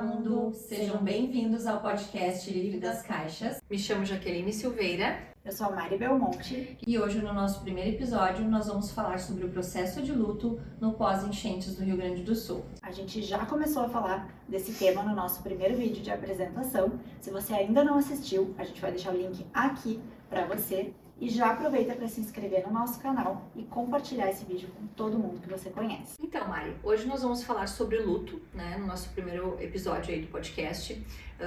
mundo! Sejam bem-vindos ao podcast Livre das Caixas. Me chamo Jaqueline Silveira. Eu sou a Mari Belmonte. E hoje, no nosso primeiro episódio, nós vamos falar sobre o processo de luto no pós-enchentes do Rio Grande do Sul. A gente já começou a falar desse tema no nosso primeiro vídeo de apresentação. Se você ainda não assistiu, a gente vai deixar o link aqui para você. E já aproveita para se inscrever no nosso canal e compartilhar esse vídeo com todo mundo que você conhece. Então, Mari, hoje nós vamos falar sobre luto, né, no nosso primeiro episódio aí do podcast.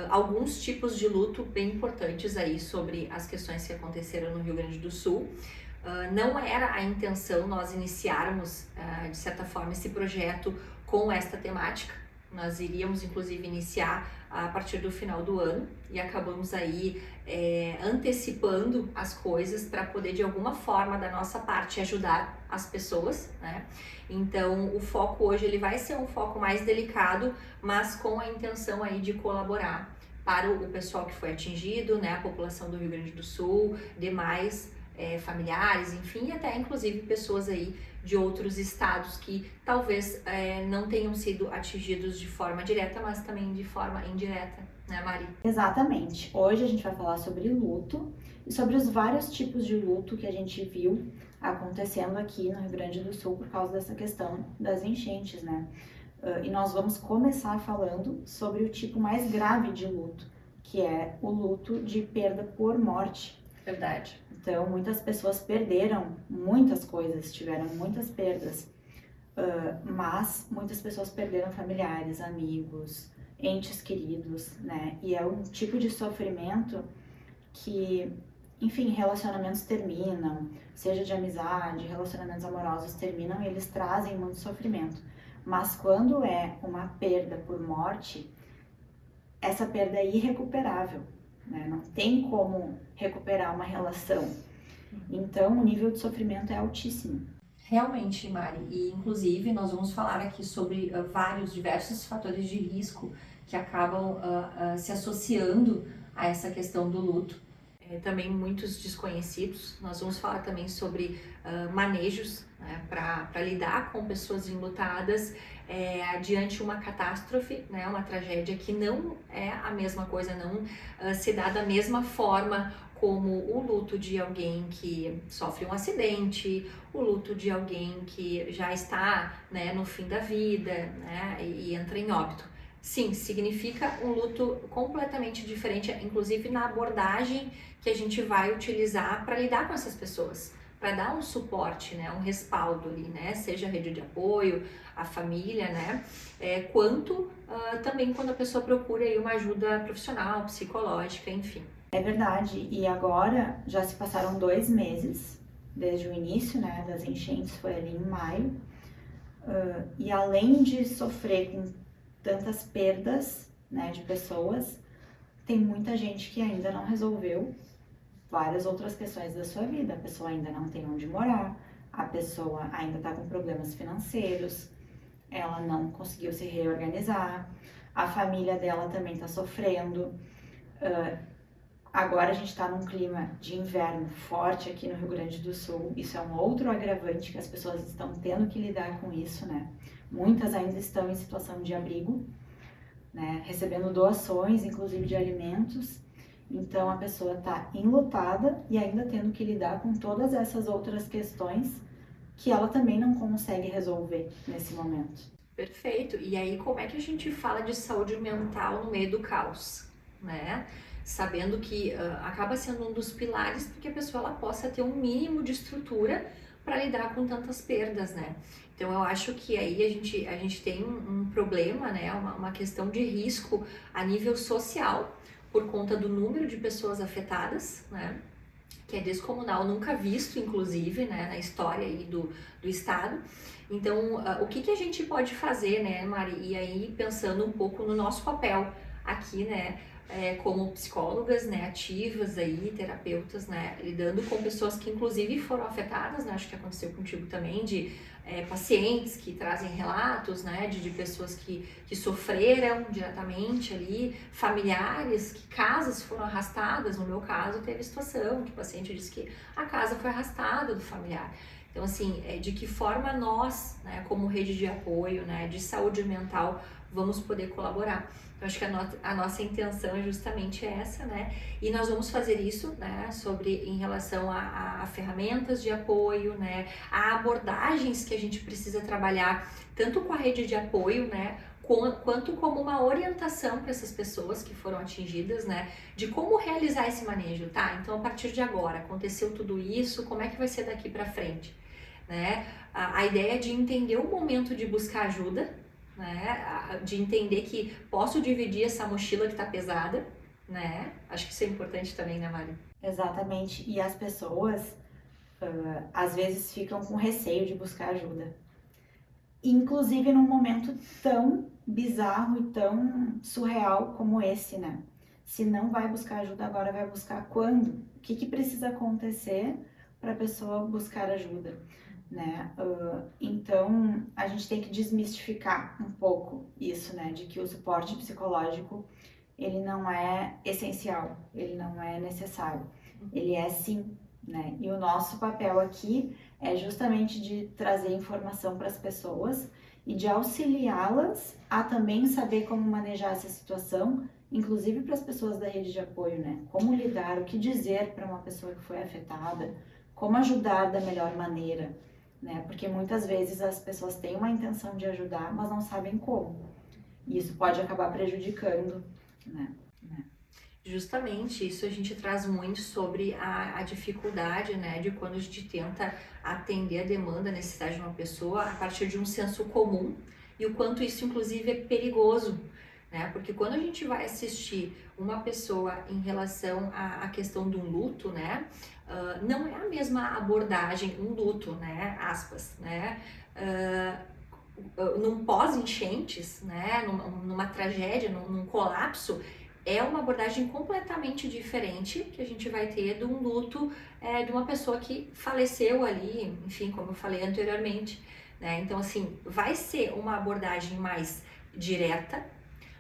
Alguns tipos de luto bem importantes aí sobre as questões que aconteceram no Rio Grande do Sul. Não era a intenção nós iniciarmos, de certa forma, esse projeto com esta temática. Nós iríamos, inclusive, iniciar a partir do final do ano e acabamos aí antecipando as coisas para poder, de alguma forma, da nossa parte, ajudar as pessoas, né? Então, o foco hoje ele vai ser um foco mais delicado, mas com a intenção aí de colaborar para o pessoal que foi atingido, né? A população do Rio Grande do Sul, demais familiares, enfim, e até inclusive pessoas aí de outros estados que talvez não tenham sido atingidos de forma direta, mas também de forma indireta, né, Mari? Exatamente. Hoje a gente vai falar sobre luto e sobre os vários tipos de luto que a gente viu acontecendo aqui no Rio Grande do Sul por causa dessa questão das enchentes, né? E nós vamos começar falando sobre o tipo mais grave de luto, que é o luto de perda por morte. Verdade. Então, muitas pessoas perderam muitas coisas, tiveram muitas perdas, mas muitas pessoas perderam familiares, amigos, entes queridos, né? E é um tipo de sofrimento que, enfim, relacionamentos terminam, seja de amizade, relacionamentos amorosos terminam e eles trazem muito sofrimento. Mas quando é uma perda por morte, essa perda é irrecuperável. Não tem como recuperar uma relação. Então, o nível de sofrimento é altíssimo. Realmente, Mari, e inclusive nós vamos falar aqui sobre diversos fatores de risco que acabam se associando a essa questão do luto. Também muitos desconhecidos. Nós vamos falar também sobre manejos, né, para lidar com pessoas enlutadas diante uma catástrofe, né, uma tragédia que não é a mesma coisa, não se dá da mesma forma como o luto de alguém que sofre um acidente, o luto de alguém que já está, né, no fim da vida, né, e entra em óbito. Sim, significa um luto completamente diferente, inclusive na abordagem que a gente vai utilizar para lidar com essas pessoas, para dar um suporte, né, um respaldo ali, né, seja a rede de apoio, a família, né, quanto também quando a pessoa procura aí uma ajuda profissional, psicológica, enfim. É verdade, e agora já se passaram 2 meses desde o início, né, das enchentes, foi ali em maio, e além de sofrer com tantas perdas, né, de pessoas, tem muita gente que ainda não resolveu várias outras questões da sua vida. A pessoa ainda não tem onde morar, a pessoa ainda está com problemas financeiros, ela não conseguiu se reorganizar, a família dela também está sofrendo. Agora a gente está num clima de inverno forte aqui no Rio Grande do Sul, isso é um outro agravante que as pessoas estão tendo que lidar com isso, né? Muitas ainda estão em situação de abrigo, né? Recebendo doações, inclusive de alimentos. Então a pessoa está enlutada e ainda tendo que lidar com todas essas outras questões que ela também não consegue resolver nesse momento. Perfeito. E aí, como é que a gente fala de saúde mental no meio do caos, né? Sabendo que acaba sendo um dos pilares para que a pessoa ela possa ter um mínimo de estrutura para lidar com tantas perdas, né? Então eu acho que aí a gente tem um problema, né? Uma questão de risco a nível social por conta do número de pessoas afetadas, né? Que é descomunal, nunca visto, inclusive, né, na história aí do estado. Então, o que a gente pode fazer, né, Mari? E aí, pensando um pouco no nosso papel aqui, né, como psicólogas, né, ativas aí, terapeutas, né, lidando com pessoas que inclusive foram afetadas, né, acho que aconteceu contigo também, de pacientes que trazem relatos, né, de pessoas que sofreram diretamente ali, familiares, que casas foram arrastadas. No meu caso teve situação que o paciente disse que a casa foi arrastada do familiar. Então, assim, de que forma nós, né, como rede de apoio, né, de saúde mental, vamos poder colaborar. Eu acho que a nossa intenção é justamente essa, né? E nós vamos fazer isso, né? Em relação a ferramentas de apoio, né? A abordagens que a gente precisa trabalhar, tanto com a rede de apoio, né? Quanto como uma orientação para essas pessoas que foram atingidas, né? De como realizar esse manejo, tá? Então, a partir de agora, aconteceu tudo isso, como é que vai ser daqui para frente, né? A ideia de entender o momento de buscar ajuda, né? De entender que posso dividir essa mochila que tá pesada, né? Acho que isso é importante também, né, Mari? Exatamente. E as pessoas, às vezes, ficam com receio de buscar ajuda. Inclusive num momento tão bizarro e tão surreal como esse, né? Se não vai buscar ajuda agora, vai buscar quando? O que precisa acontecer para a pessoa buscar ajuda, né? Então, a gente tem que desmistificar um pouco isso, né? De que o suporte psicológico, ele não é essencial, ele não é necessário. Ele é sim, né? E o nosso papel aqui é justamente de trazer informação para as pessoas e de auxiliá-las a também saber como manejar essa situação, inclusive para as pessoas da rede de apoio, né? Como lidar, o que dizer para uma pessoa que foi afetada, como ajudar da melhor maneira, né? Porque muitas vezes as pessoas têm uma intenção de ajudar, mas não sabem como. E isso pode acabar prejudicando, né? Justamente, isso a gente traz muito sobre a dificuldade, né, de quando a gente tenta atender a demanda, a necessidade de uma pessoa a partir de um senso comum e o quanto isso, inclusive, é perigoso, né, porque quando a gente vai assistir uma pessoa em relação à questão do luto, né, não é a mesma abordagem, um luto, né, aspas, né, num pós-enchentes, né, numa tragédia, num colapso, é uma abordagem completamente diferente que a gente vai ter de um luto de uma pessoa que faleceu ali, enfim, como eu falei anteriormente, né? Então, assim, vai ser uma abordagem mais direta.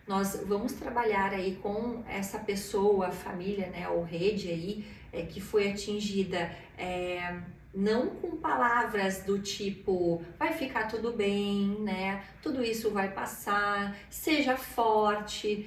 Nós vamos trabalhar aí com essa pessoa, família, né, ou rede aí, que foi atingida, não com palavras do tipo, vai ficar tudo bem, né, tudo isso vai passar, seja forte,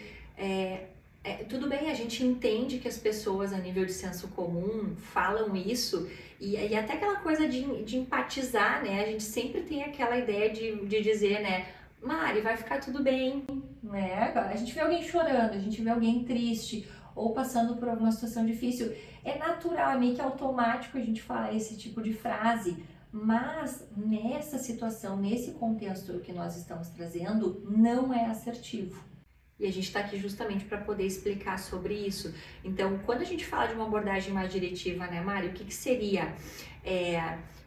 tudo bem, a gente entende que as pessoas a nível de senso comum falam isso e até aquela coisa de empatizar, né? A gente sempre tem aquela ideia de dizer, né? Mari, vai ficar tudo bem. Né? A gente vê alguém chorando, a gente vê alguém triste ou passando por alguma situação difícil. É natural, é meio que automático a gente falar esse tipo de frase. Mas nessa situação, nesse contexto que nós estamos trazendo, não é assertivo. E a gente está aqui justamente para poder explicar sobre isso. Então, quando a gente fala de uma abordagem mais diretiva, né, Mari, o que seria?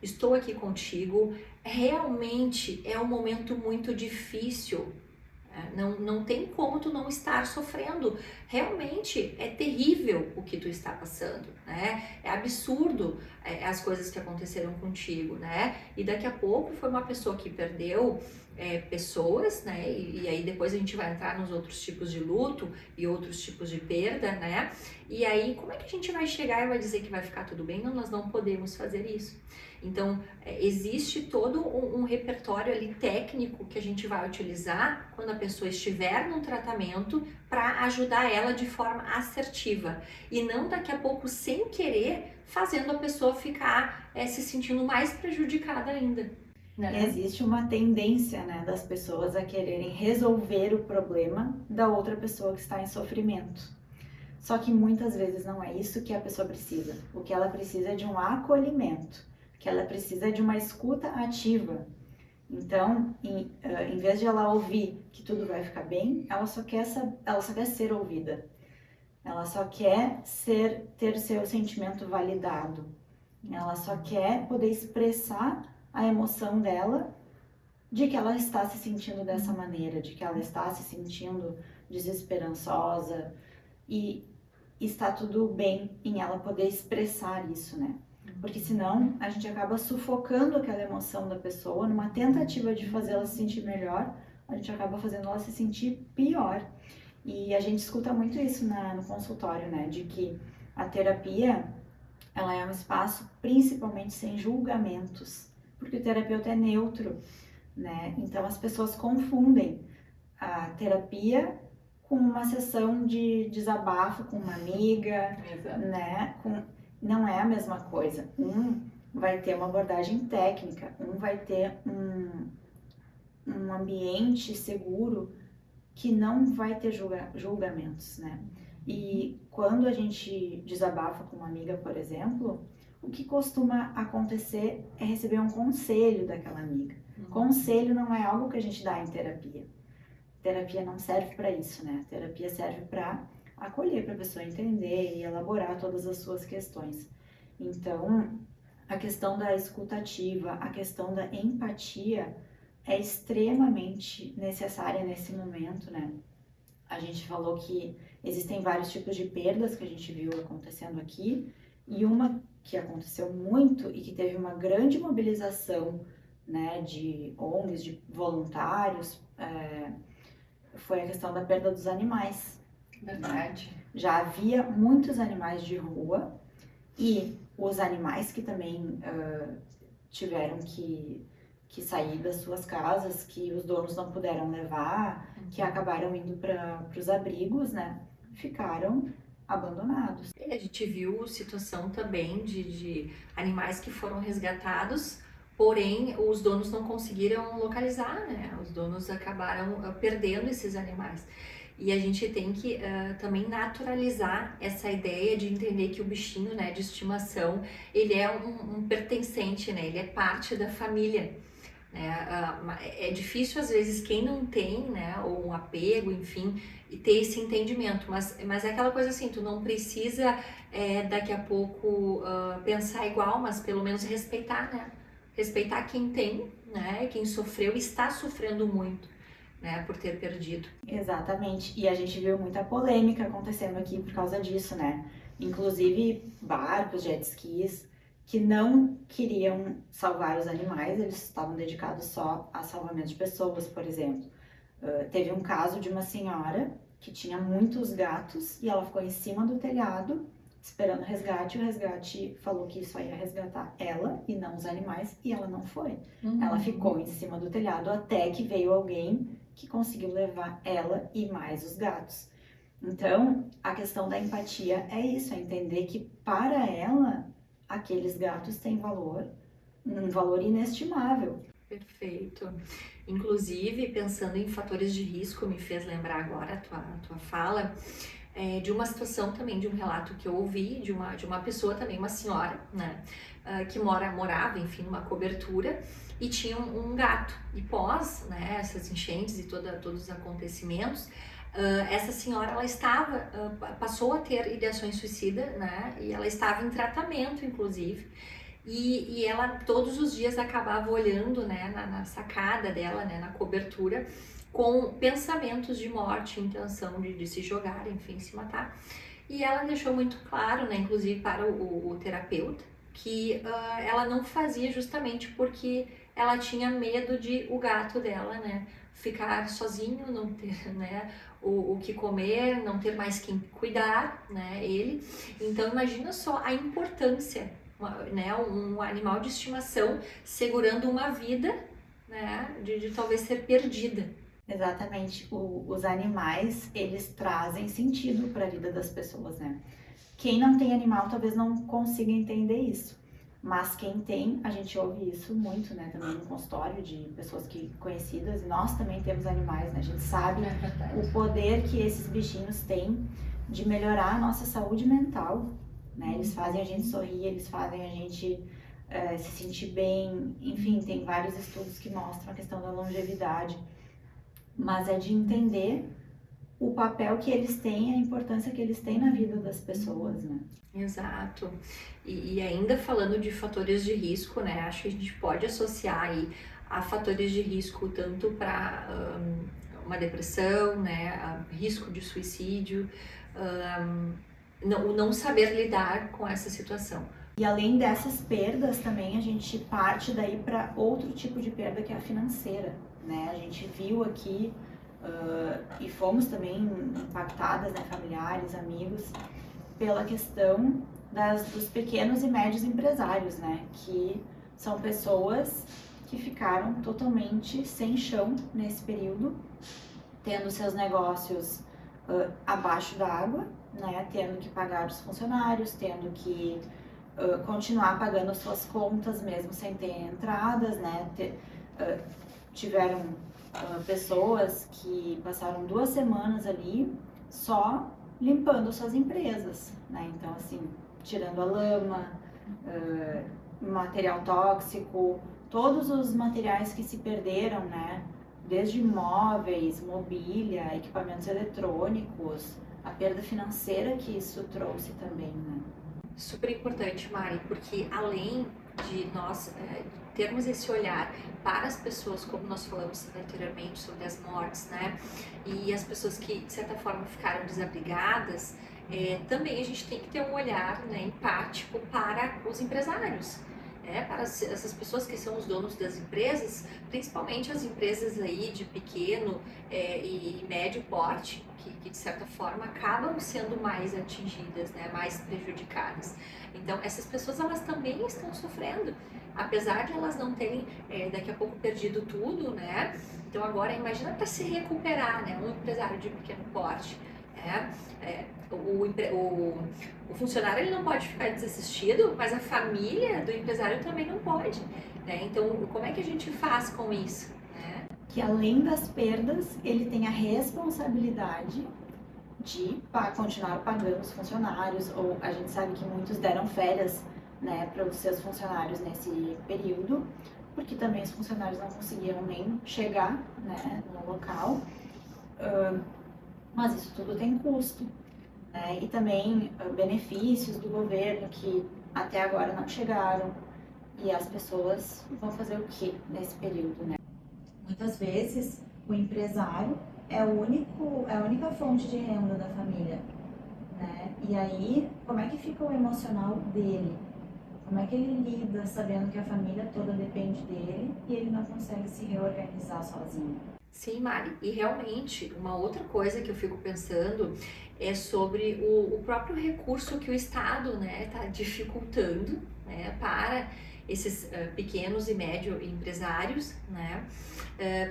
Estou aqui contigo, realmente é um momento muito difícil. Não tem como tu não estar sofrendo. Realmente é terrível o que tu está passando, né? É absurdo as coisas que aconteceram contigo, né? E daqui a pouco foi uma pessoa que perdeu pessoas, né? E aí depois a gente vai entrar nos outros tipos de luto e outros tipos de perda, né? E aí como é que a gente vai chegar e vai dizer que vai ficar tudo bem? Não, nós não podemos fazer isso. Então, existe todo um repertório ali técnico que a gente vai utilizar quando a pessoa estiver num tratamento para ajudar ela de forma assertiva e não daqui a pouco, sem querer, fazendo a pessoa ficar se sentindo mais prejudicada ainda. Né? Existe uma tendência, né, das pessoas a quererem resolver o problema da outra pessoa que está em sofrimento. Só que muitas vezes não é isso que a pessoa precisa. O que ela precisa é de um acolhimento, que ela precisa de uma escuta ativa. Então, em vez de ela ouvir que tudo vai ficar bem, ela só quer ser ouvida. Ela só quer ter seu sentimento validado. Ela só quer poder expressar a emoção dela de que ela está se sentindo dessa maneira, de que ela está se sentindo desesperançosa e está tudo bem em ela poder expressar isso, né? Porque senão a gente acaba sufocando aquela emoção da pessoa numa tentativa de fazê-la se sentir melhor, a gente acaba fazendo ela se sentir pior. E a gente escuta muito isso no consultório, né? De que a terapia, ela é um espaço principalmente sem julgamentos. porque o terapeuta é neutro, né? Então as pessoas confundem a terapia com uma sessão de desabafo com uma amiga, Exato. né? Não é a mesma coisa. Um vai ter uma abordagem técnica, um vai ter um ambiente seguro que não vai ter julgamentos, né? E quando a gente desabafa com uma amiga, por exemplo, o que costuma acontecer é receber um conselho daquela amiga. Conselho não é algo que a gente dá em terapia. Terapia não serve para isso, né? Terapia serve para acolher, para a pessoa entender e elaborar todas as suas questões. Então, a questão da escutativa, a questão da empatia é extremamente necessária nesse momento, né? A gente falou que existem vários tipos de perdas que a gente viu acontecendo aqui, e uma que aconteceu muito e que teve uma grande mobilização, né, de ONGs, de voluntários, foi a questão da perda dos animais. Verdade. Já havia muitos animais de rua e os animais que também tiveram que sair das suas casas, que os donos não puderam levar, que acabaram indo para os abrigos, né? Ficaram abandonados. A gente viu situação também de animais que foram resgatados, porém os donos não conseguiram localizar, né? Os donos acabaram perdendo esses animais. E a gente tem que também naturalizar essa ideia de entender que o bichinho, né, de estimação, ele é um pertencente, né? Ele é parte da família. É difícil às vezes quem não tem, né, ou um apego, enfim, e ter esse entendimento, mas é aquela coisa assim, tu não precisa daqui a pouco pensar igual, mas pelo menos respeitar, né, respeitar quem tem, né, quem sofreu e está sofrendo muito, né, por ter perdido. Exatamente, e a gente viu muita polêmica acontecendo aqui por causa disso, né, inclusive barcos, jet skis, que não queriam salvar os animais, eles estavam dedicados só a salvamento de pessoas, por exemplo. Teve um caso de uma senhora que tinha muitos gatos e ela ficou em cima do telhado esperando resgate, e o resgate falou que só ia resgatar ela e não os animais, e ela não foi. Ela ficou em cima do telhado até que veio alguém que conseguiu levar ela e mais os gatos. Então, a questão da empatia é isso, é entender que para ela aqueles gatos têm valor, um valor inestimável. Perfeito. Inclusive, pensando em fatores de risco, me fez lembrar agora a tua fala, de uma situação também, de um relato que eu ouvi, de uma pessoa também, uma senhora, né, que morava, enfim, numa cobertura, e tinha um gato. E pós, né, essas enchentes e todos os acontecimentos, essa senhora, ela passou a ter ideações suicidas, né, e ela estava em tratamento, inclusive, e ela todos os dias acabava olhando, né, na sacada dela, né, na cobertura, com pensamentos de morte, intenção de se jogar, enfim, se matar. E ela deixou muito claro, né, inclusive para o terapeuta, que ela não fazia justamente porque ela tinha medo de o gato dela, né, ficar sozinho, não ter, né, o que comer, não ter mais quem cuidar, né, ele. Então imagina só a importância, né, um animal de estimação segurando uma vida, né, de talvez ser perdida. Exatamente, os animais, eles trazem sentido para a vida das pessoas, né? Quem não tem animal talvez não consiga entender isso, mas quem tem, a gente ouve isso muito, né, também no consultório de pessoas conhecidas, nós também temos animais, né, a gente sabe o poder que esses bichinhos têm de melhorar a nossa saúde mental, né, eles fazem a gente sorrir, eles fazem a gente se sentir bem, enfim, tem vários estudos que mostram a questão da longevidade, mas é de entender o papel que eles têm, a importância que eles têm na vida das pessoas, né? Exato. E ainda falando de fatores de risco, né? Acho que a gente pode associar aí a fatores de risco tanto para uma depressão, né? Risco de suicídio, o não saber lidar com essa situação. E além dessas perdas também a gente parte daí para outro tipo de perda que é a financeira, né? A gente viu aqui e fomos também impactadas, né, familiares, amigos, pela questão dos pequenos e médios empresários, né, que são pessoas que ficaram totalmente sem chão nesse período, tendo seus negócios abaixo d'água, né, tendo que pagar os funcionários, tendo que continuar pagando suas contas mesmo sem ter entradas, né, tiveram pessoas que passaram 2 semanas ali só limpando suas empresas, né, então assim, tirando a lama, material tóxico, todos os materiais que se perderam, né, desde móveis, mobília, equipamentos eletrônicos, a perda financeira que isso trouxe também, né. Super importante, Mari, porque além de nós termos esse olhar para as pessoas, como nós falamos anteriormente sobre as mortes, né, e as pessoas que de certa forma ficaram desabrigadas, também a gente tem que ter um olhar, né, empático para os empresários, para essas pessoas que são os donos das empresas, principalmente as empresas aí de pequeno e médio porte, que de certa forma acabam sendo mais atingidas, né, mais prejudicadas. Então essas pessoas, elas também estão sofrendo, apesar de elas não terem daqui a pouco perdido tudo, né? Então agora imagina para se recuperar, né, um empresário de pequeno porte. O funcionário ele não pode ficar desassistido, mas a família do empresário também não pode, né? Então, como é que a gente faz com isso, né? Que além das perdas, ele tem a responsabilidade de continuar pagando os funcionários, ou a gente sabe que muitos deram férias, né, para os seus funcionários nesse período, porque também os funcionários não conseguiram nem chegar, né, no local. Mas isso tudo tem custo, né? E também benefícios do governo que até agora não chegaram, e as pessoas vão fazer o que nesse período, né? Muitas vezes o empresário é a única fonte de renda da família, né? E aí, como é que fica o emocional dele? Como é que ele lida sabendo que a família toda depende dele e ele não consegue se reorganizar sozinho? Sim, Mari, e realmente uma outra coisa que eu fico pensando é sobre o próprio recurso que o Estado, né, está dificultando, né, para esses pequenos e médios empresários, né,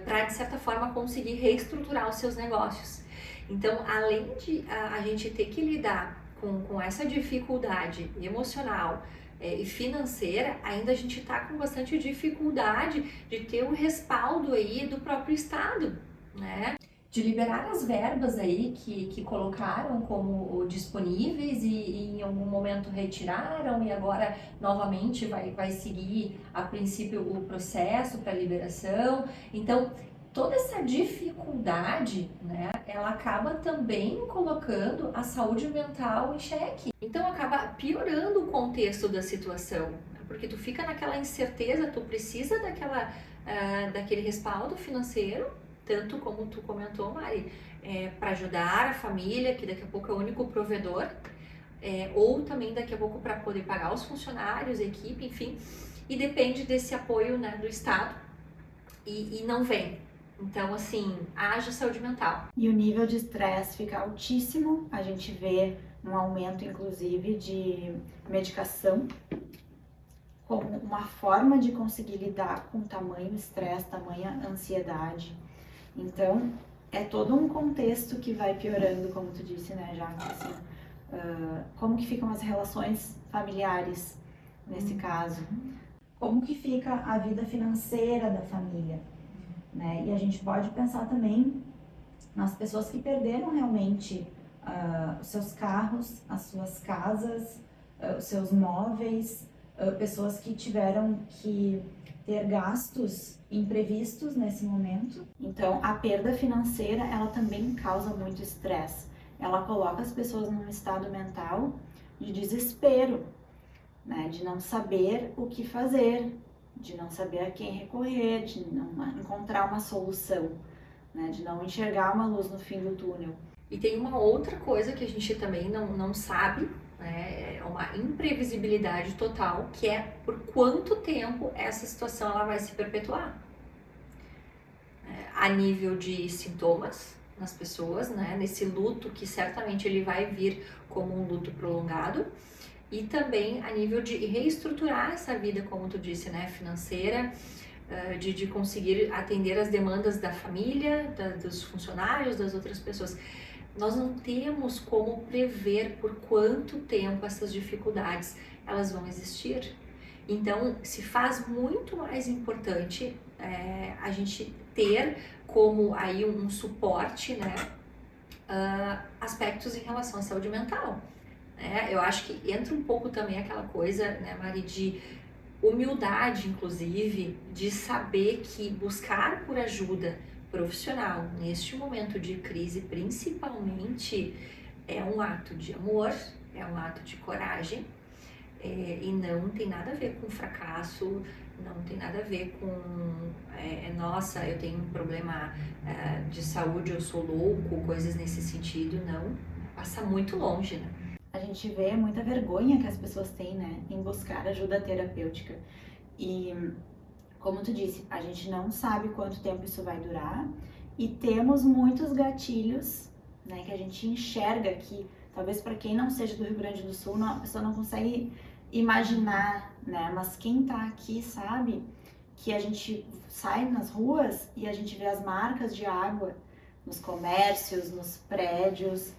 para de certa forma conseguir reestruturar os seus negócios. Então, além de a gente ter que lidar com essa dificuldade emocional e financeira, ainda a gente está com bastante dificuldade de ter o respaldo aí do próprio Estado, né? De liberar as verbas aí que colocaram como disponíveis e em algum momento retiraram e agora novamente vai seguir a princípio o processo para liberação. Então, toda essa dificuldade, né, ela acaba também colocando a saúde mental em xeque. Então acaba piorando o contexto da situação, porque tu fica naquela incerteza, tu precisa daquele respaldo financeiro, tanto como tu comentou, Mari, para ajudar a família, que daqui a pouco é o único provedor, ou também daqui a pouco para poder pagar os funcionários, a equipe, enfim, e depende desse apoio, né, do Estado e não vem. Então, assim, haja saúde mental. E o nível de estresse fica altíssimo, a gente vê um aumento, inclusive, de medicação como uma forma de conseguir lidar com tamanho estresse, tamanha ansiedade. Então, é todo um contexto que vai piorando, como tu disse, né, Jaque? Assim, como que ficam as relações familiares nesse caso? Como que fica a vida financeira da família, né? E a gente pode pensar também nas pessoas que perderam realmente os seus carros, as suas casas, os seus móveis, pessoas que tiveram que ter gastos imprevistos nesse momento. Então, a perda financeira, ela também causa muito estresse. Ela coloca as pessoas num estado mental de desespero, né? De não saber o que fazer, de não saber a quem recorrer, de não encontrar uma solução, né? De não enxergar uma luz no fim do túnel. E tem uma outra coisa que a gente também não sabe, né? É uma imprevisibilidade total, que é por quanto tempo essa situação ela vai se perpetuar. A nível de sintomas nas pessoas, né? Nesse luto que certamente ele vai vir como um luto prolongado, e também a nível de reestruturar essa vida, como tu disse, né, financeira, de conseguir atender as demandas da família, dos funcionários, das outras pessoas. Nós não temos como prever por quanto tempo essas dificuldades elas vão existir. Então, se faz muito mais importante a gente ter como aí um suporte, né, aspectos em relação à saúde mental. Eu acho que entra um pouco também aquela coisa, né, Mari, de humildade, inclusive, de saber que buscar por ajuda profissional neste momento de crise, principalmente, é um ato de amor, é um ato de coragem, e não tem nada a ver com fracasso, não tem nada a ver com nossa, eu tenho um problema de saúde, eu sou louco, coisas nesse sentido, não, passa muito longe, né? A gente vê muita vergonha que as pessoas têm, né, em buscar ajuda terapêutica. E, como tu disse, a gente não sabe quanto tempo isso vai durar e temos muitos gatilhos, né, que a gente enxerga que, talvez para quem não seja do Rio Grande do Sul, a pessoa não consegue imaginar, né, mas quem tá aqui sabe que a gente sai nas ruas e a gente vê as marcas de água nos comércios, nos prédios.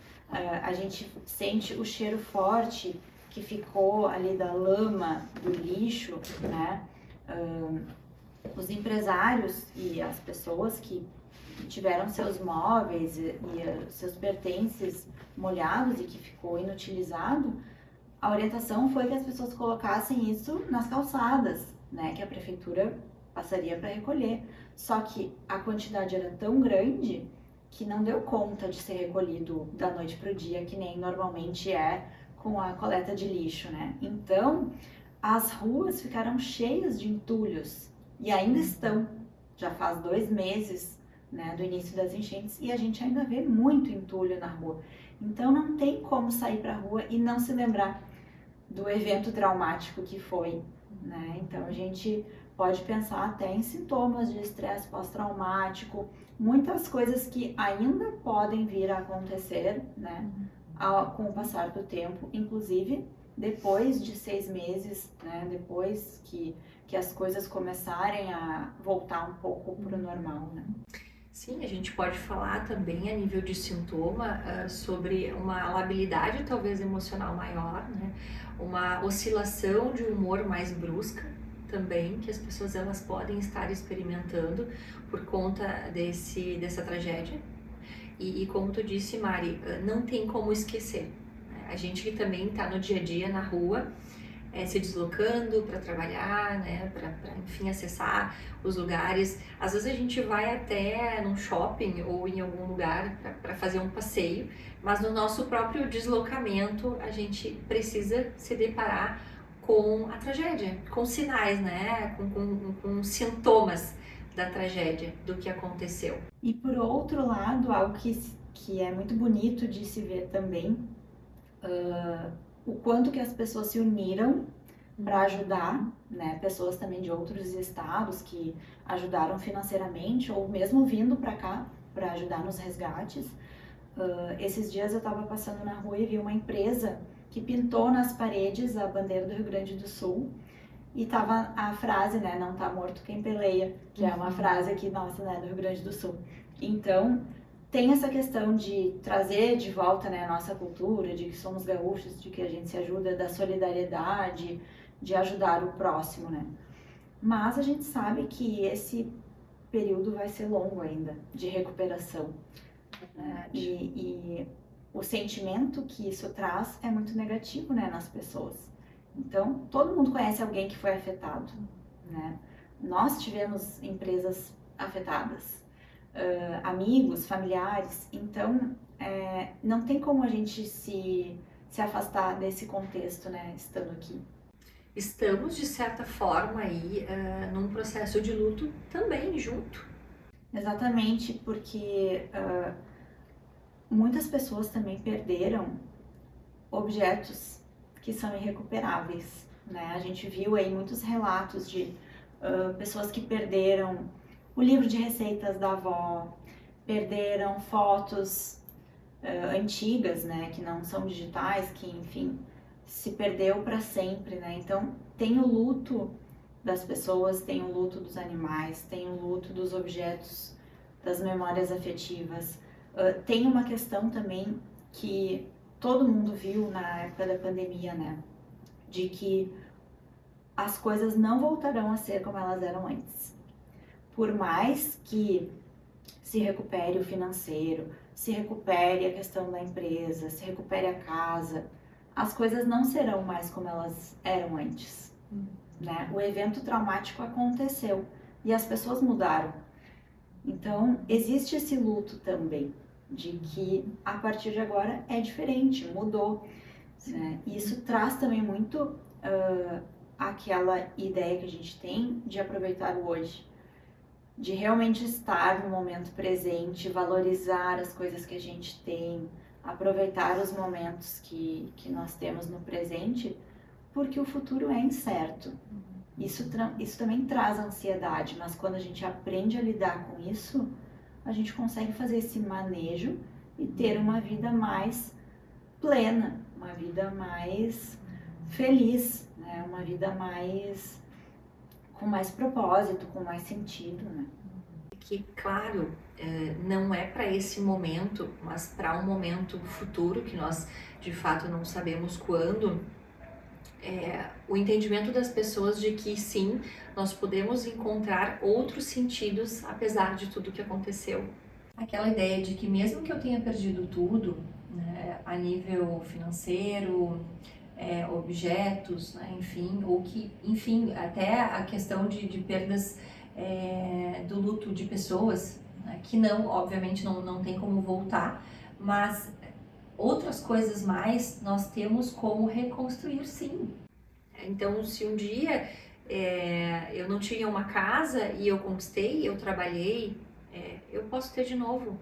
A gente sente o cheiro forte que ficou ali da lama, do lixo, né? Os empresários e as pessoas que tiveram seus móveis e seus pertences molhados e que ficou inutilizado, a orientação foi que as pessoas colocassem isso nas calçadas, né? Que a prefeitura passaria para recolher. Só que a quantidade era tão grande que não deu conta de ser recolhido da noite para o dia, que nem normalmente é com a coleta de lixo, né? Então, as ruas ficaram cheias de entulhos e ainda estão. Já faz 2 meses, né, do início das enchentes e a gente ainda vê muito entulho na rua. Então, não tem como sair para a rua e não se lembrar do evento traumático que foi, né? Então, a gente pode pensar até em sintomas de estresse pós-traumático, muitas coisas que ainda podem vir a acontecer, né, com o passar do tempo, inclusive depois de 6 meses, né, depois que as coisas começarem a voltar um pouco para o normal, né. Sim, a gente pode falar também a nível de sintoma sobre uma labilidade talvez emocional maior, né, uma oscilação de humor mais brusca também, que as pessoas elas podem estar experimentando por conta dessa tragédia. E como tu disse, Mari, não tem como esquecer. A gente que também está no dia a dia na rua, se deslocando para trabalhar, né, para enfim acessar os lugares. Às vezes a gente vai até num shopping ou em algum lugar para fazer um passeio, mas no nosso próprio deslocamento a gente precisa se deparar com a tragédia, com sinais, né, com sintomas da tragédia, do que aconteceu. E por outro lado, algo que é muito bonito de se ver também, o quanto que as pessoas se uniram para ajudar, né, pessoas também de outros estados que ajudaram financeiramente ou mesmo vindo para cá para ajudar nos resgates. Esses dias eu estava passando na rua e vi uma empresa que pintou nas paredes a bandeira do Rio Grande do Sul e tava a frase, né, não tá morto quem peleia, que é uma frase aqui nossa, né, do Rio Grande do Sul. Então, tem essa questão de trazer de volta, né, a nossa cultura, de que somos gaúchos, de que a gente se ajuda, da solidariedade, de ajudar o próximo, né. Mas a gente sabe que esse período vai ser longo ainda, de recuperação. E o sentimento que isso traz é muito negativo, né, nas pessoas. Então, todo mundo conhece alguém que foi afetado, né? Nós tivemos empresas afetadas, amigos, familiares. Então, não tem como a gente se afastar desse contexto, né, estando aqui. Estamos, de certa forma, aí num processo de luto também junto. Exatamente, porque muitas pessoas também perderam objetos que são irrecuperáveis, né? A gente viu aí muitos relatos de pessoas que perderam o livro de receitas da avó, perderam fotos antigas, né, que não são digitais, que enfim, se perdeu para sempre, né? Então tem o luto das pessoas, tem o luto dos animais, tem o luto dos objetos, das memórias afetivas. Tem uma questão também que todo mundo viu na época da pandemia, né? De que as coisas não voltarão a ser como elas eram antes. Por mais que se recupere o financeiro, se recupere a questão da empresa, se recupere a casa, as coisas não serão mais como elas eram antes, né? O evento traumático aconteceu e as pessoas mudaram. Então, existe esse luto também, de que a partir de agora é diferente, mudou, né? E isso traz também muito aquela ideia que a gente tem de aproveitar o hoje, de realmente estar no momento presente, valorizar as coisas que a gente tem, aproveitar os momentos que nós temos no presente, porque o futuro é incerto. Isso também traz ansiedade, mas quando a gente aprende a lidar com isso, a gente consegue fazer esse manejo e ter uma vida mais plena, uma vida mais feliz, né? Uma vida com mais propósito, com mais sentido, né? Que, claro, não é para esse momento, mas para um momento futuro, que nós de fato não sabemos quando, o entendimento das pessoas de que sim, nós podemos encontrar outros sentidos apesar de tudo que aconteceu. Aquela ideia de que mesmo que eu tenha perdido tudo, né, a nível financeiro, objetos, né, enfim, ou que, enfim, até a questão de perdas do luto de pessoas, né, que não, obviamente não tem como voltar, mas outras coisas mais nós temos como reconstruir, sim. Então, se um dia eu não tinha uma casa e eu conquistei, eu trabalhei, eu posso ter de novo.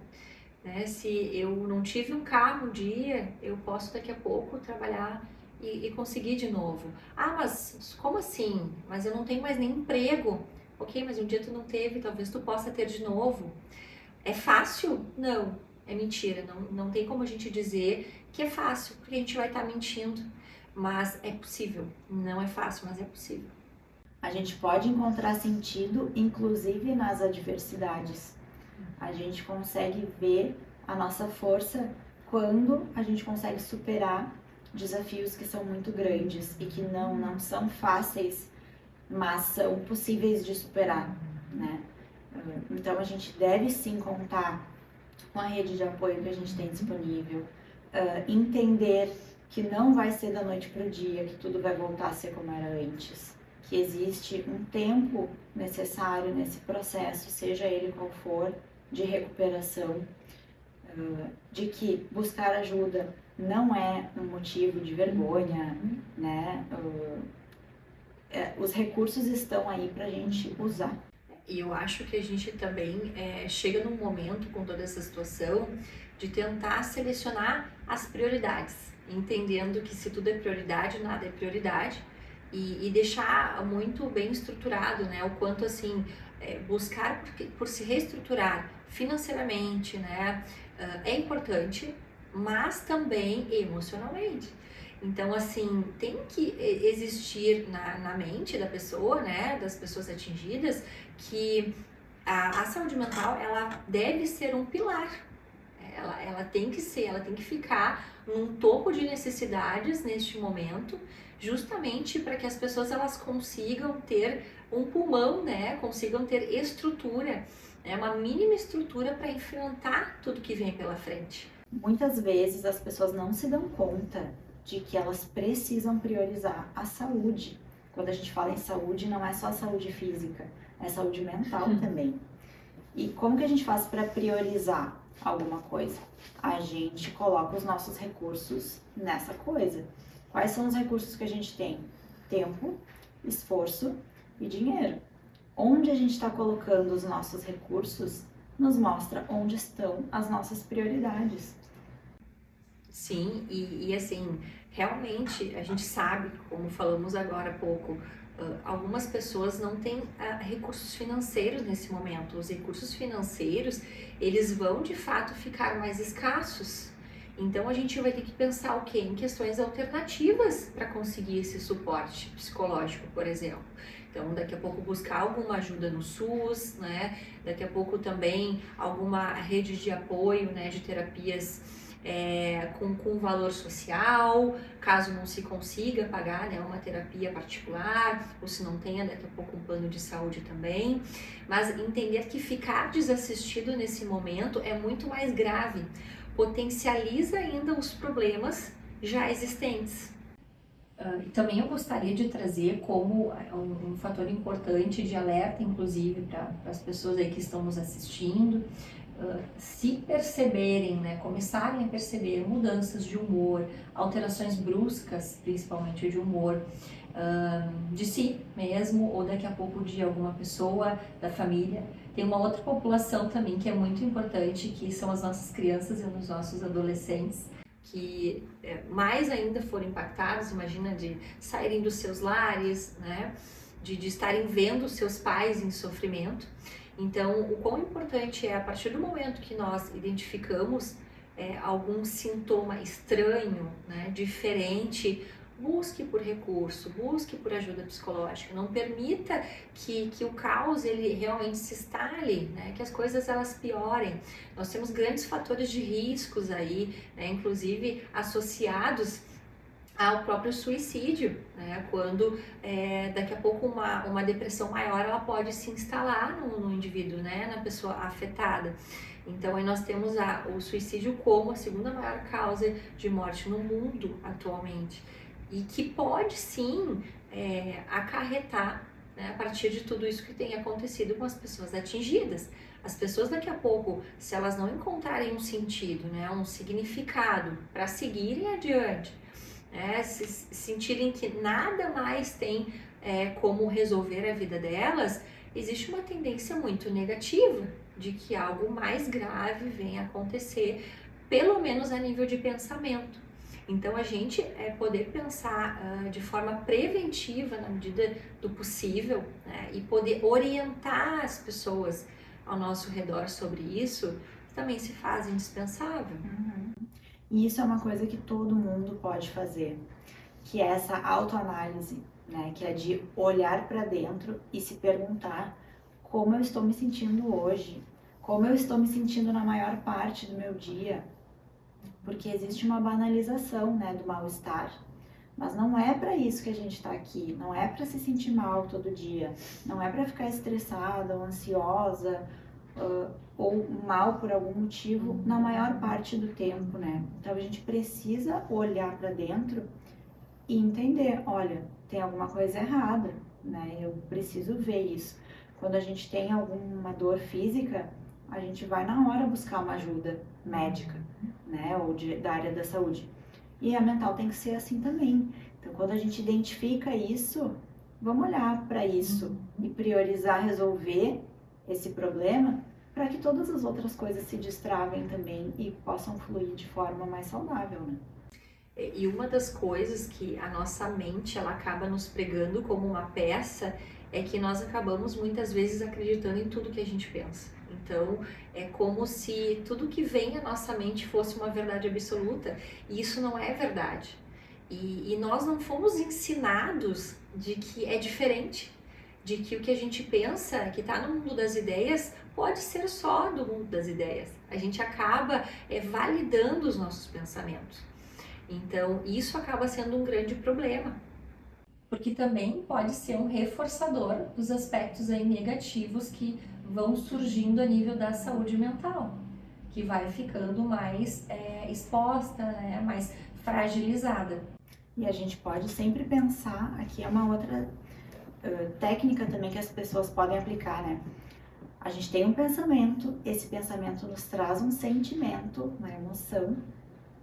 Né? Se eu não tive um carro um dia, eu posso daqui a pouco trabalhar e conseguir de novo. Ah, mas como assim? Mas eu não tenho mais nem emprego. Ok, mas um dia tu não teve, talvez tu possa ter de novo. É fácil? Não, é mentira. Não tem como a gente dizer que é fácil, porque a gente vai estar mentindo. Mas é possível. Não é fácil, mas é possível. A gente pode encontrar sentido, inclusive nas adversidades. A gente consegue ver a nossa força quando a gente consegue superar desafios que são muito grandes e que não são fáceis, mas são possíveis de superar, né? Então a gente deve sim contar com a rede de apoio que a gente tem disponível, entender que não vai ser da noite para o dia que tudo vai voltar a ser como era antes, que existe um tempo necessário nesse processo, seja ele qual for, de recuperação, de que buscar ajuda não é um motivo de vergonha, né? Os recursos estão aí para a gente usar. E eu acho que a gente também chega num momento com toda essa situação de tentar selecionar as prioridades, entendendo que se tudo é prioridade, nada é prioridade, e deixar muito bem estruturado, né? O quanto assim buscar por se reestruturar financeiramente, né? É importante, mas também emocionalmente. Então, assim, tem que existir na mente da pessoa, né, das pessoas atingidas, que a saúde mental, ela deve ser um pilar. Ela tem que ser, ela tem que ficar num topo de necessidades neste momento, justamente para que as pessoas elas consigam ter um pulmão, né, consigam ter estrutura, né, uma mínima estrutura para enfrentar tudo que vem pela frente. Muitas vezes as pessoas não se dão conta de que elas precisam priorizar a saúde. Quando a gente fala em saúde, não é só saúde física, é saúde mental também. E como que a gente faz para priorizar alguma coisa? A gente coloca os nossos recursos nessa coisa. Quais são os recursos que a gente tem? Tempo, esforço e dinheiro. Onde a gente está colocando os nossos recursos nos mostra onde estão as nossas prioridades. Sim, e assim, realmente a gente sabe, como falamos agora há pouco, algumas pessoas não têm recursos financeiros nesse momento. Os recursos financeiros, eles vão de fato ficar mais escassos. Então a gente vai ter que pensar o quê? Em questões alternativas para conseguir esse suporte psicológico, por exemplo. Então, daqui a pouco buscar alguma ajuda no SUS, né? Daqui a pouco também alguma rede de apoio, né, de terapias com valor social, caso não se consiga pagar, né, uma terapia particular, ou se não tenha, daqui a pouco um plano de saúde também. Mas entender que ficar desassistido nesse momento é muito mais grave, potencializa ainda os problemas já existentes. E também eu gostaria de trazer como um fator importante de alerta, inclusive, para as pessoas aí que estão nos assistindo, se perceberem, né, começarem a perceber mudanças de humor, alterações bruscas, principalmente de humor, de si mesmo ou daqui a pouco de alguma pessoa da família. Tem uma outra população também que é muito importante, que são as nossas crianças e os nossos adolescentes, que mais ainda foram impactados, imagina, de saírem dos seus lares, né, de estarem vendo seus pais em sofrimento. Então, o quão importante é, a partir do momento que nós identificamos algum sintoma estranho, né, diferente, busque por recurso, busque por ajuda psicológica, não permita que o caos ele realmente se instale, né, que as coisas elas piorem. Nós temos grandes fatores de riscos aí, né, inclusive associados ao próprio suicídio, né, quando daqui a pouco uma depressão maior ela pode se instalar no indivíduo, né, na pessoa afetada. Então aí nós temos o suicídio como a segunda maior causa de morte no mundo atualmente. E que pode sim acarretar, né, a partir de tudo isso que tem acontecido com as pessoas atingidas. As pessoas daqui a pouco, se elas não encontrarem um sentido, né, um significado para seguirem adiante, se sentirem que nada mais tem como resolver a vida delas, existe uma tendência muito negativa de que algo mais grave venha a acontecer, pelo menos a nível de pensamento. Então, a gente poder pensar de forma preventiva na medida do possível, né, e poder orientar as pessoas ao nosso redor sobre isso, também se faz indispensável. E isso é uma coisa que todo mundo pode fazer, que é essa autoanálise, né, que é de olhar para dentro e se perguntar como eu estou me sentindo hoje, como eu estou me sentindo na maior parte do meu dia. Porque existe uma banalização, né, do mal-estar, mas não é para isso que a gente está aqui, não é para se sentir mal todo dia, não é para ficar estressada ou ansiosa ou mal por algum motivo na maior parte do tempo, né? Então a gente precisa olhar para dentro e entender, olha, tem alguma coisa errada, né? Eu preciso ver isso. Quando a gente tem alguma dor física, a gente vai na hora buscar uma ajuda médica, né, ou da área da saúde. E a mental tem que ser assim também. Então, quando a gente identifica isso, vamos olhar para isso e priorizar resolver esse problema para que todas as outras coisas se destravem também e possam fluir de forma mais saudável, né? E uma das coisas que a nossa mente ela acaba nos pregando como uma peça é que nós acabamos muitas vezes acreditando em tudo que a gente pensa. Então, é como se tudo que vem à nossa mente fosse uma verdade absoluta, e isso não é verdade. E nós não fomos ensinados de que é diferente, de que o que a gente pensa, que está no mundo das ideias, pode ser só do mundo das ideias. A gente acaba validando os nossos pensamentos. Então, isso acaba sendo um grande problema. Porque também pode ser um reforçador dos aspectos aí negativos que vão surgindo a nível da saúde mental, que vai ficando mais exposta, né, mais fragilizada. E a gente pode sempre pensar, aqui é uma outra técnica também que as pessoas podem aplicar, né? A gente tem um pensamento, esse pensamento nos traz um sentimento, uma emoção,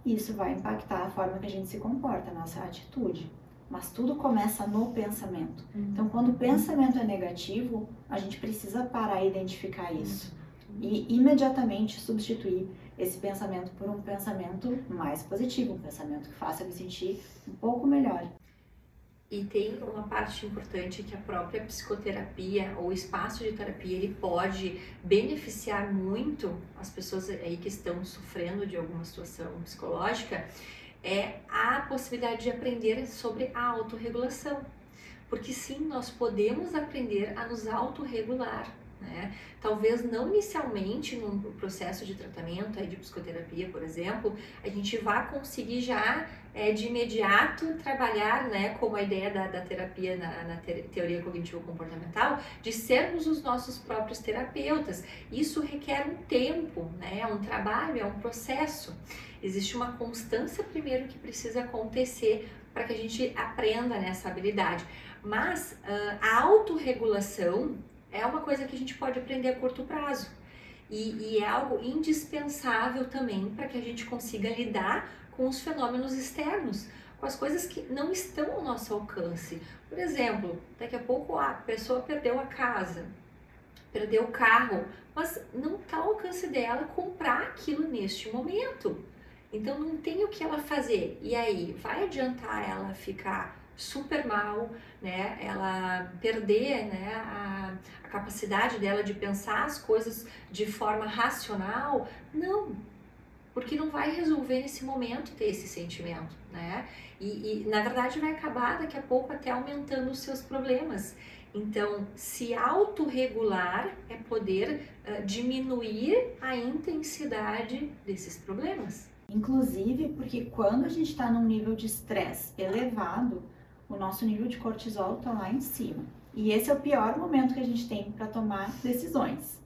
e isso vai impactar a forma que a gente se comporta, a nossa atitude. Mas tudo começa no pensamento. Então, quando o pensamento é negativo, a gente precisa parar e identificar isso. E imediatamente substituir esse pensamento por um pensamento mais positivo, um pensamento que faça me sentir um pouco melhor. E tem uma parte importante que a própria psicoterapia ou espaço de terapia, ele pode beneficiar muito as pessoas aí que estão sofrendo de alguma situação psicológica, é a possibilidade de aprender sobre a autorregulação. Porque sim, nós podemos aprender a nos autorregular, né? Talvez não inicialmente no processo de tratamento, aí de psicoterapia, por exemplo, a gente vá conseguir já de imediato trabalhar, né, como a ideia da terapia na teoria cognitivo-comportamental, de sermos os nossos próprios terapeutas. Isso requer um tempo, né, é um trabalho, é um processo. Existe uma constância primeiro que precisa acontecer para que a gente aprenda nessa habilidade. Mas a autorregulação é uma coisa que a gente pode aprender a curto prazo e é algo indispensável também para que a gente consiga lidar com os fenômenos externos, com as coisas que não estão ao nosso alcance. Por exemplo, daqui a pouco a pessoa perdeu a casa, perdeu o carro, mas não está ao alcance dela comprar aquilo neste momento. Então não tem o que ela fazer. E aí, vai adiantar ela ficar super mal, né? Ela perder, né, a capacidade dela de pensar as coisas de forma racional? Não, porque não vai resolver nesse momento ter esse sentimento, né? E na verdade vai acabar daqui a pouco até aumentando os seus problemas. Então, se autorregular é poder diminuir a intensidade desses problemas. Inclusive, porque quando a gente está num nível de estresse elevado, o nosso nível de cortisol está lá em cima. E esse é o pior momento que a gente tem para tomar decisões.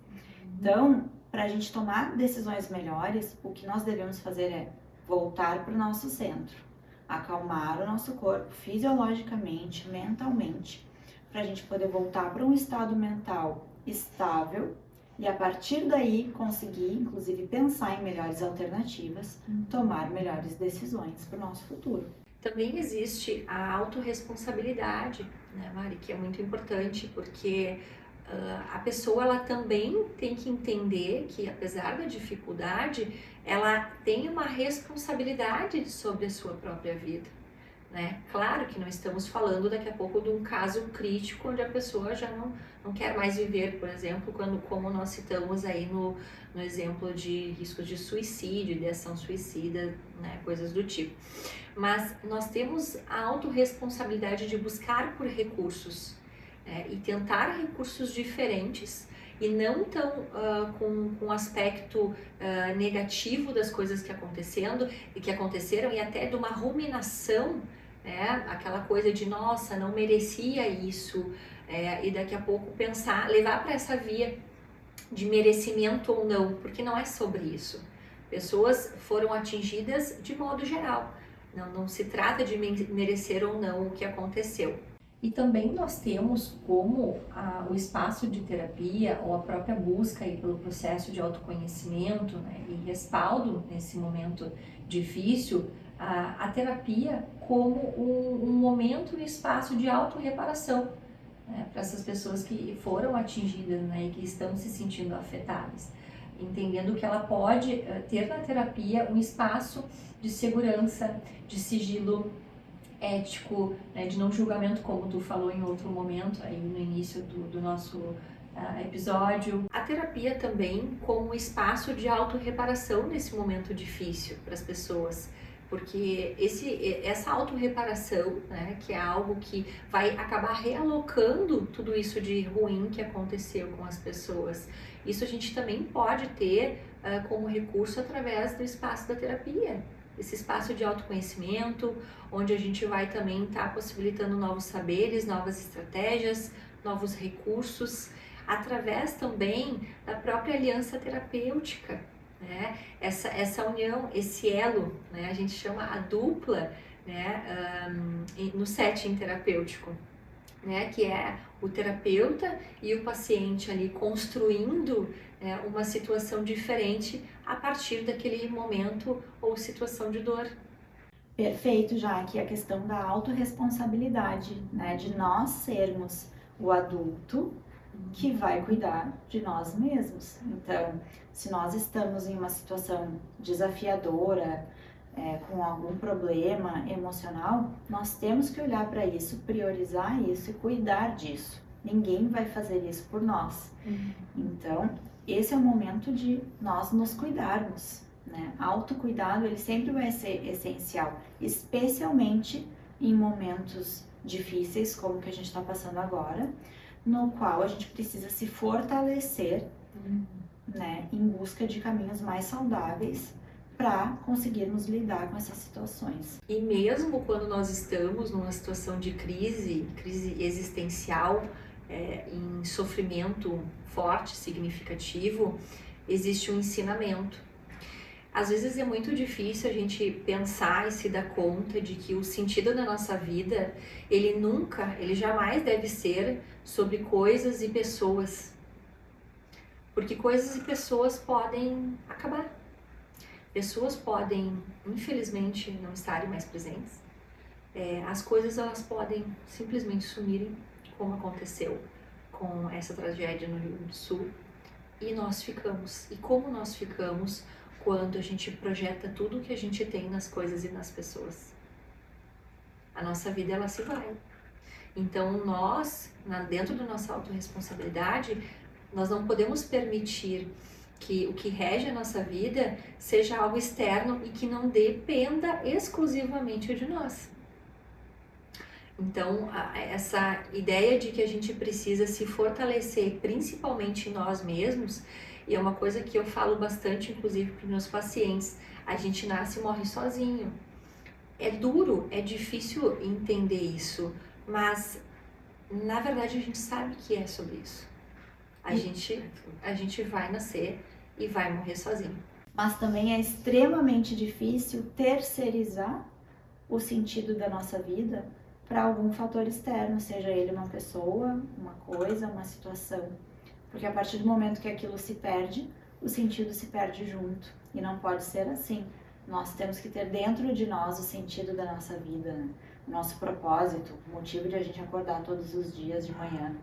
Então, para a gente tomar decisões melhores, o que nós devemos fazer é voltar para o nosso centro, acalmar o nosso corpo fisiologicamente, mentalmente, para a gente poder voltar para um estado mental estável e a partir daí conseguir, inclusive, pensar em melhores alternativas, tomar melhores decisões para o nosso futuro. Também existe a autorresponsabilidade, né, Mari, que é muito importante, porque a pessoa ela também tem que entender que, apesar da dificuldade, ela tem uma responsabilidade sobre a sua própria vida, né? Claro que não estamos falando daqui a pouco de um caso crítico onde a pessoa já não quer mais viver, por exemplo, como nós citamos aí no exemplo de risco de suicídio, de ação suicida, né, coisas do tipo. Mas nós temos a autorresponsabilidade de buscar por recursos, e tentar recursos diferentes e não tão com um aspecto negativo das coisas que aconteceram e até de uma ruminação, né? Aquela coisa de nossa, não merecia isso, e daqui a pouco pensar, levar para essa via de merecimento ou não, porque não é sobre isso. Pessoas foram atingidas de modo geral, não se trata de merecer ou não o que aconteceu. E também nós temos como o espaço de terapia ou a própria busca aí pelo processo de autoconhecimento, né, e respaldo nesse momento difícil, a terapia como um momento e espaço de autorreparação, né, para essas pessoas que foram atingidas, né, e que estão se sentindo afetadas. Entendendo que ela pode ter na terapia um espaço de segurança, de sigilo ético, né, de não julgamento, como tu falou em outro momento, aí no início do nosso episódio. A terapia também como espaço de autorreparação nesse momento difícil para as pessoas, porque essa autorreparação, né, que é algo que vai acabar realocando tudo isso de ruim que aconteceu com as pessoas. Isso a gente também pode ter como recurso através do espaço da terapia. Esse espaço de autoconhecimento, onde a gente vai também estar possibilitando novos saberes, novas estratégias, novos recursos, através também da própria aliança terapêutica, né? Essa união, esse elo, né? A gente chama a dupla, né? No setting terapêutico, né? Que é o terapeuta e o paciente ali construindo uma situação diferente a partir daquele momento ou situação de dor. Perfeito, já que a questão da autorresponsabilidade, né, de nós sermos o adulto que vai cuidar de nós mesmos. Então, se nós estamos em uma situação desafiadora, com algum problema emocional, nós temos que olhar para isso, priorizar isso e cuidar disso. Ninguém vai fazer isso por nós. Então, esse é o momento de nós nos cuidarmos, né? Autocuidado, ele sempre vai ser essencial, especialmente em momentos difíceis, como o que a gente está passando agora, no qual a gente precisa se fortalecer, né, em busca de caminhos mais saudáveis para conseguirmos lidar com essas situações. E mesmo quando nós estamos numa situação de crise existencial, em sofrimento forte, significativo, existe um ensinamento. Às vezes é muito difícil a gente pensar e se dar conta de que o sentido da nossa vida, ele jamais deve ser sobre coisas e pessoas. Porque coisas e pessoas podem acabar. Pessoas podem, infelizmente, não estarem mais presentes. As coisas, elas podem simplesmente sumirem, como aconteceu com essa tragédia no Rio Grande do Sul. E nós ficamos. E como nós ficamos quando a gente projeta tudo que a gente tem nas coisas e nas pessoas? A nossa vida, ela se vai. Então, nós, dentro da nossa autorresponsabilidade, nós não podemos permitir que o que rege a nossa vida seja algo externo e que não dependa exclusivamente de nós. Então, essa ideia de que a gente precisa se fortalecer, principalmente em nós mesmos, e é uma coisa que eu falo bastante, inclusive, para os meus pacientes, a gente nasce e morre sozinho. É duro, é difícil entender isso, mas, na verdade, a gente sabe que é sobre isso. A gente vai nascer e vai morrer sozinho. Mas também é extremamente difícil terceirizar o sentido da nossa vida para algum fator externo, seja ele uma pessoa, uma coisa, uma situação. Porque a partir do momento que aquilo se perde, o sentido se perde junto. E não pode ser assim. Nós temos que ter dentro de nós o sentido da nossa vida, né? O nosso propósito, o motivo de a gente acordar todos os dias de manhã.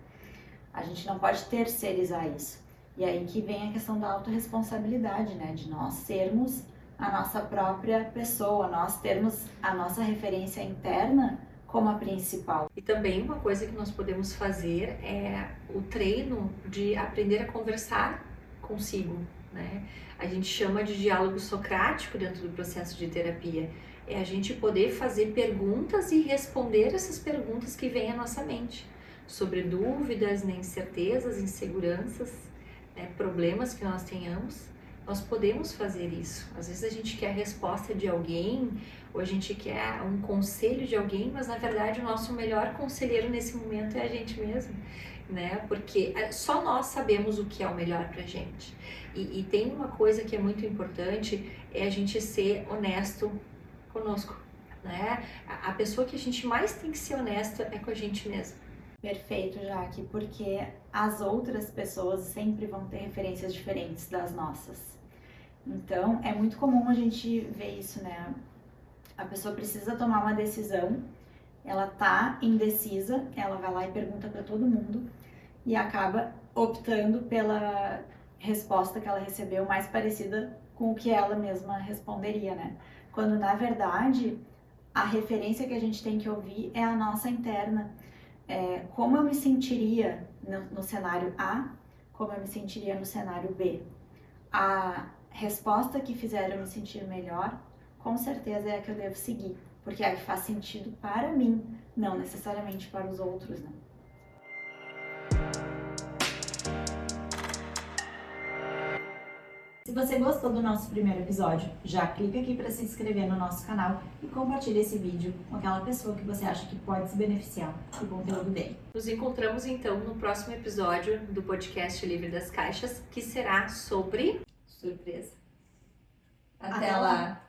A gente não pode terceirizar isso. E aí que vem a questão da autorresponsabilidade, né? De nós sermos a nossa própria pessoa, nós termos a nossa referência interna como a principal. E também uma coisa que nós podemos fazer é o treino de aprender a conversar consigo, né? A gente chama de diálogo socrático dentro do processo de terapia. É a gente poder fazer perguntas e responder essas perguntas que vêm à nossa mente sobre dúvidas, incertezas, inseguranças, problemas que nós tenhamos. Nós podemos fazer isso. Às vezes a gente quer a resposta de alguém, ou a gente quer um conselho de alguém, mas na verdade o nosso melhor conselheiro nesse momento é a gente mesmo, né? Porque só nós sabemos o que é o melhor pra gente. E tem uma coisa que é muito importante, é a gente ser honesto conosco, né? A pessoa que a gente mais tem que ser honesta é com a gente mesmo. Perfeito, Jaque, porque as outras pessoas sempre vão ter referências diferentes das nossas. Então, é muito comum a gente ver isso, né? A pessoa precisa tomar uma decisão, ela tá indecisa, ela vai lá e pergunta para todo mundo e acaba optando pela resposta que ela recebeu mais parecida com o que ela mesma responderia, né? Quando, na verdade, a referência que a gente tem que ouvir é a nossa interna. Como eu me sentiria no cenário A, como eu me sentiria no cenário B. A resposta que fizer eu me sentir melhor, com certeza é a que eu devo seguir, porque é a que faz sentido para mim, não necessariamente para os outros, né? Se você gostou do nosso primeiro episódio, já clica aqui para se inscrever no nosso canal e compartilha esse vídeo com aquela pessoa que você acha que pode se beneficiar do conteúdo dele. Nos encontramos então no próximo episódio do podcast Livre das Caixas, que será sobre surpresa. Até lá!